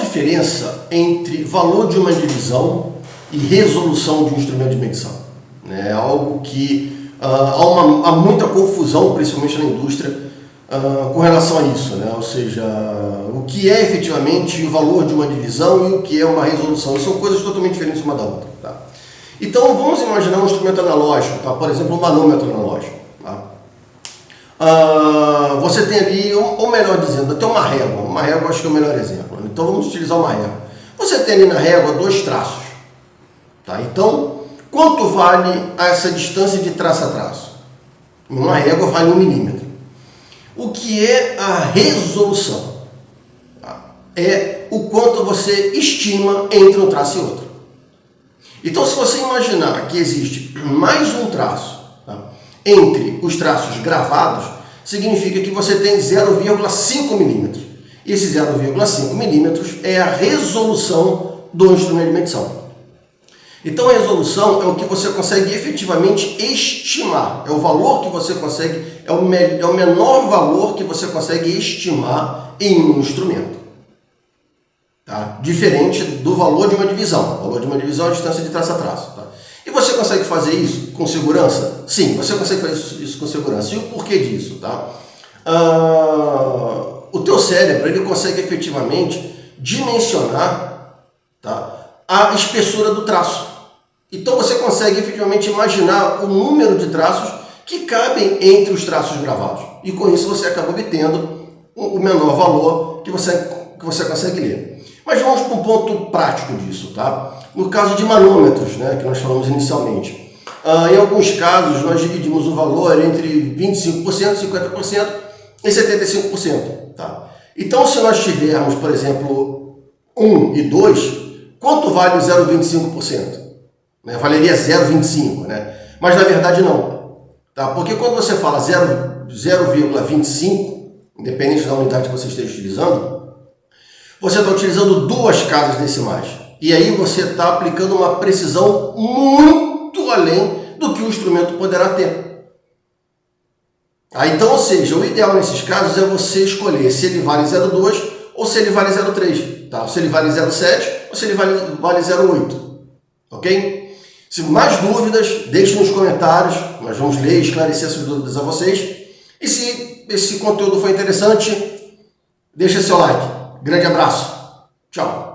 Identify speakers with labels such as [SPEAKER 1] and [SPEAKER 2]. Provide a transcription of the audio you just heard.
[SPEAKER 1] diferença entre valor de uma divisão e resolução de um instrumento de medição. É algo que há muita confusão, principalmente na indústria, com relação a isso, né? Ou seja, o que é efetivamente o valor de uma divisão e o que é uma resolução. São coisas totalmente diferentes uma da outra. Tá? Então, vamos imaginar um instrumento analógico, tá? Por exemplo, um manômetro analógico. Tá? Você tem ali, ou melhor dizendo, até uma régua. Uma régua acho que é o melhor exemplo. Então, vamos utilizar uma régua. Você tem ali na régua 2 traços. Tá? Então, quanto vale essa distância de traço a traço? Uma régua vale 1 milímetro. O que é a resolução? É o quanto você estima entre um traço e outro. Então, se você imaginar que existe mais um traço, tá, entre os traços gravados, significa que você tem 0,5 milímetros. E esse 0,5 milímetros é a resolução do instrumento de medição. Então, a resolução é o que você consegue efetivamente estimar. É o valor que você consegue, é o menor valor que você consegue estimar em um instrumento. Tá? Diferente do valor de uma divisão. O valor de uma divisão é a distância de traço a traço. Tá? E você consegue fazer isso com segurança? Sim, você consegue fazer isso com segurança. E o porquê disso? Tá? O teu cérebro ele consegue efetivamente dimensionar, tá, a espessura do traço. Então você consegue efetivamente imaginar o número de traços que cabem entre os traços gravados. E com isso você acaba obtendo o menor valor que você consegue ler. Mas vamos para um ponto prático disso. Tá? No caso de manômetros, né, que nós falamos inicialmente, em alguns casos nós dividimos o valor entre 25%, 50% e 75%. Tá? Então se nós tivermos, por exemplo, 1 e 2, quanto vale o 0,25%? Valeria 0,25, né? Mas na verdade não. Tá? Porque quando você fala 0,25, independente da unidade que você esteja utilizando, você está utilizando 2 casas decimais. E aí você está aplicando uma precisão muito além do que o instrumento poderá ter. Então, ou seja, o ideal nesses casos é você escolher se ele vale 0,2 ou se ele vale 0,3. Tá? Se ele vale 0,7 ou se ele vale 0,8. Ok? Se mais dúvidas, deixe nos comentários, nós vamos ler e esclarecer essas dúvidas a vocês. E se esse conteúdo foi interessante, deixa seu like. Grande abraço. Tchau.